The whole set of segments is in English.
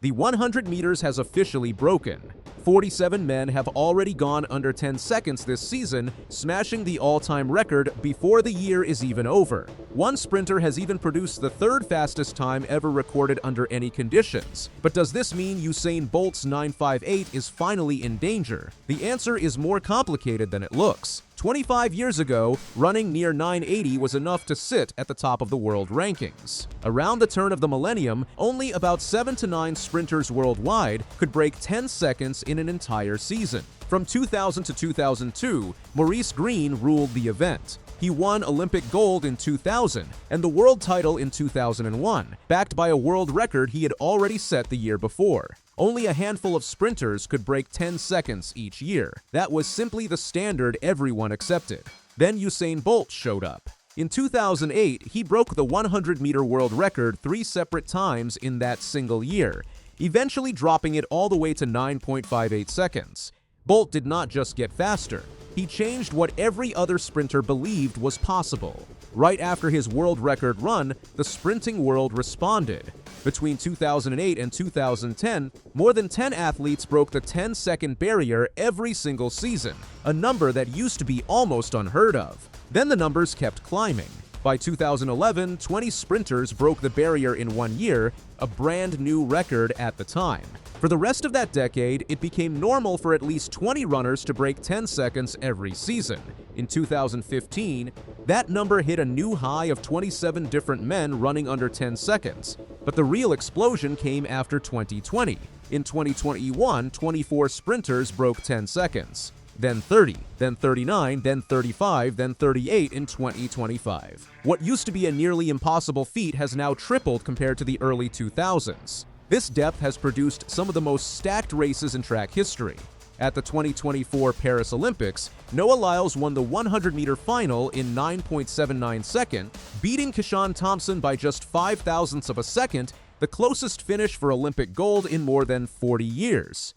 The 100 meters has officially broken. 47 men have already gone under 10 seconds this season, smashing the all-time record before the year is even over. One sprinter has even produced the third fastest time ever recorded under any conditions. But does this mean Usain Bolt's 9.58 is finally in danger? The answer is more complicated than it looks. 25 years ago, running near 9.80 was enough to sit at the top of the world rankings. Around the turn of the millennium, only about 7 to 9 sprinters worldwide could break 10 seconds in an entire season. From 2000 to 2002, Maurice Greene ruled the event. He won Olympic gold in 2000 and the world title in 2001, backed by a world record he had already set the year before. Only a handful of sprinters could break 10 seconds each year. That was simply the standard everyone accepted. Then Usain Bolt showed up. In 2008, he broke the 100-meter world record 3 separate times in that single year, eventually dropping it all the way to 9.58 seconds. Bolt did not just get faster. He changed what every other sprinter believed was possible. Right after his world record run, the sprinting world responded. Between 2008 and 2010, more than 10 athletes broke the 10-second barrier every single season, a number that used to be almost unheard of. Then the numbers kept climbing. By 2011, 20 sprinters broke the barrier in 1 year, a brand new record at the time. For the rest of that decade, it became normal for at least 20 runners to break 10 seconds every season. In 2015, that number hit a new high of 27 different men running under 10 seconds. But the real explosion came after 2020. In 2021, 24 sprinters broke 10 seconds. Then 30, then 39, then 35, then 38 in 2025. What used to be a nearly impossible feat has now tripled compared to the early 2000s. This depth has produced some of the most stacked races in track history. At the 2024 Paris Olympics, Noah Lyles won the 100-meter final in 9.79 seconds, beating Kayinsola Thompson by just 5 thousandths of a second, the closest finish for Olympic gold in more than 40 years.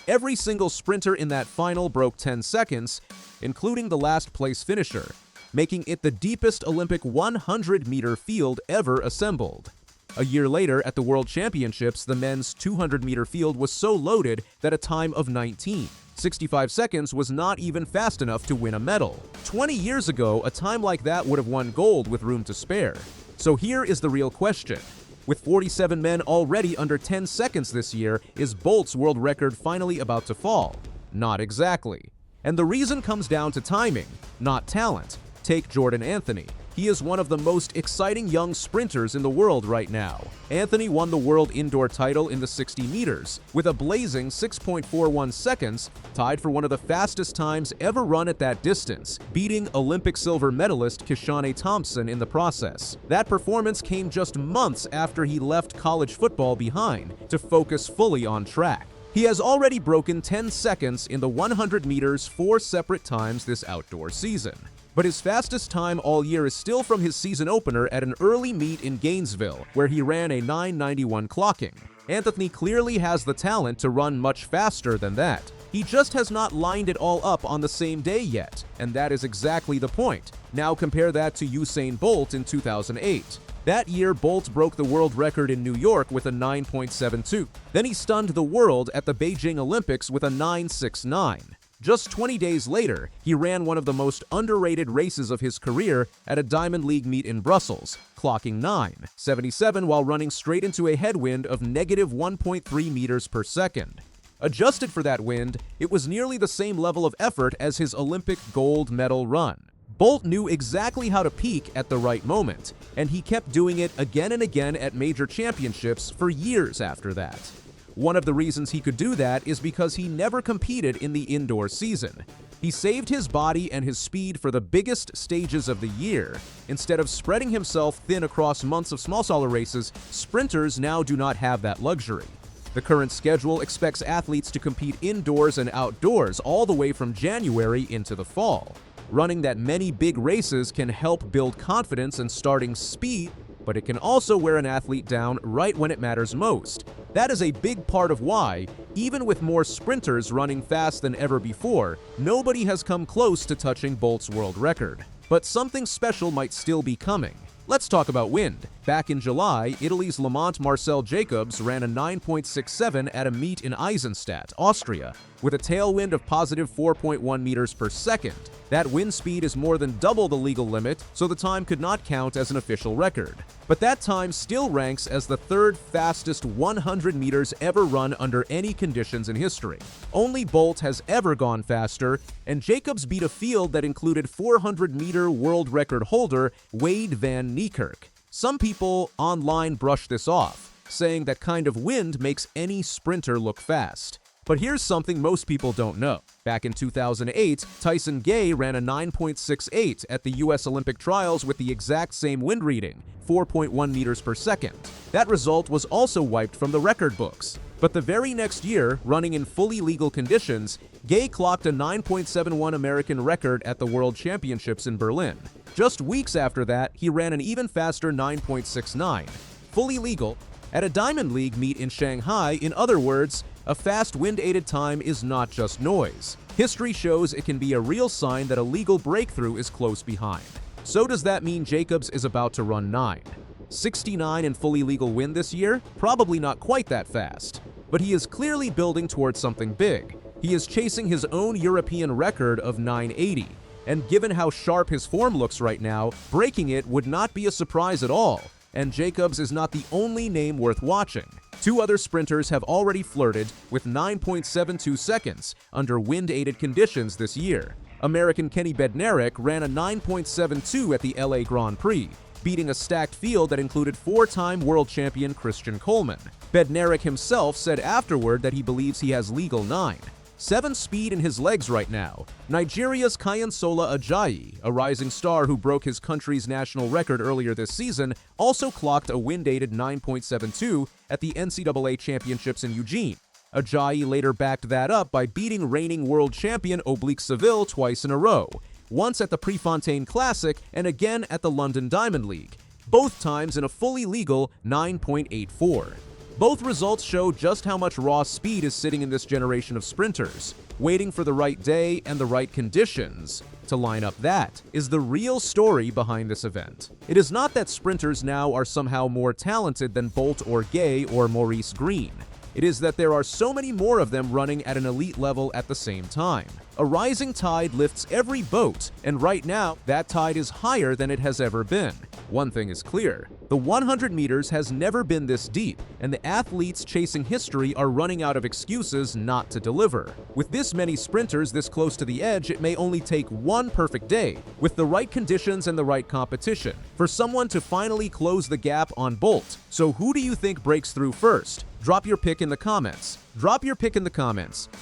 Every single sprinter in that final broke 10 seconds, including the last-place finisher, making it the deepest Olympic 100-meter field ever assembled. A year later, at the World Championships, the men's 200-meter field was so loaded that a time of 19.65 seconds was not even fast enough to win a medal. 20 years ago, a time like that would have won gold with room to spare. So here is the real question. With 47 men already under 10 seconds this year, is Bolt's world record finally about to fall? Not exactly. And the reason comes down to timing, not talent. Take Jordan Anthony. He is one of the most exciting young sprinters in the world right now. Anthony won the world indoor title in the 60 meters with a blazing 6.41 seconds, tied for one of the fastest times ever run at that distance, beating Olympic silver medalist Kayinsola Thompson in the process. That performance came just months after he left college football behind to focus fully on track. He has already broken 10 seconds in the 100 meters 4 separate times this outdoor season. But his fastest time all year is still from his season opener at an early meet in Gainesville, where he ran a 9.91 clocking. Anthony clearly has the talent to run much faster than that. He just has not lined it all up on the same day yet, and that is exactly the point. Now compare that to Usain Bolt in 2008. That year, Bolt broke the world record in New York with a 9.72. Then he stunned the world at the Beijing Olympics with a 9.69. Just 20 days later, he ran one of the most underrated races of his career at a Diamond League meet in Brussels, clocking 9.77 while running straight into a headwind of negative 1.3 meters per second. Adjusted for that wind, it was nearly the same level of effort as his Olympic gold medal run. Bolt knew exactly how to peak at the right moment, and he kept doing it again and again at major championships for years after that. One of the reasons he could do that is because he never competed in the indoor season. He saved his body and his speed for the biggest stages of the year. Instead of spreading himself thin across months of smaller races, sprinters now do not have that luxury. The current schedule expects athletes to compete indoors and outdoors all the way from January into the fall. Running that many big races can help build confidence and starting speed, but it can also wear an athlete down right when it matters most. That is a big part of why, even with more sprinters running fast than ever before, nobody has come close to touching Bolt's world record. But something special might still be coming. Let's talk about wind. Back in July, Italy's Lamont Marcell Jacobs ran a 9.67 at a meet in Eisenstadt, Austria, with a tailwind of positive 4.1 meters per second. That wind speed is more than double the legal limit, so the time could not count as an official record. But that time still ranks as the third fastest 100 meters ever run under any conditions in history. Only Bolt has ever gone faster, and Jacobs beat a field that included 400-meter world record holder Wade van Niekerk. Some people online brush this off, saying that kind of wind makes any sprinter look fast. But here's something most people don't know. Back in 2008, Tyson Gay ran a 9.68 at the US Olympic trials with the exact same wind reading, 4.1 meters per second. That result was also wiped from the record books. But the very next year, running in fully legal conditions, Gay clocked a 9.71 American record at the World Championships in Berlin. Just weeks after that, he ran an even faster 9.69, fully legal, at a Diamond League meet in Shanghai. In other words, a fast wind-aided time is not just noise. History shows it can be a real sign that a legal breakthrough is close behind. So does that mean Jacobs is about to run 9.69 in fully legal wind this year? Probably not quite that fast. But he is clearly building towards something big. He is chasing his own European record of 9.80. And given how sharp his form looks right now, breaking it would not be a surprise at all. And Jacobs is not the only name worth watching. Two other sprinters have already flirted with 9.72 seconds under wind-aided conditions this year. American Kenny Bednarek ran a 9.72 at the LA Grand Prix, beating a stacked field that included four-time world champion Christian Coleman. Bednarek himself said afterward that he believes he has legal 9.7 speed in his legs right now. Nigeria's Kayinsola Ajayi, a rising star who broke his country's national record earlier this season, also clocked a wind-aided 9.72 at the NCAA Championships in Eugene. Ajayi later backed that up by beating reigning world champion Oblique Seville twice in a row, once at the Prefontaine Classic and again at the London Diamond League, both times in a fully legal 9.84. Both results show just how much raw speed is sitting in this generation of sprinters, waiting for the right day and the right conditions to line up. That is the real story behind this event. It is not that sprinters now are somehow more talented than Bolt or Gay or Maurice Green. It is that there are so many more of them running at an elite level at the same time. A rising tide lifts every boat, and right now, that tide is higher than it has ever been. One thing is clear. The 100 meters has never been this deep, and the athletes chasing history are running out of excuses not to deliver. With this many sprinters this close to the edge, it may only take one perfect day, with the right conditions and the right competition, for someone to finally close the gap on Bolt. So who do you think breaks through first? Drop your pick in the comments.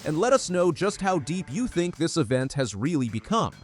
And let us know just how deep you think this event has really become.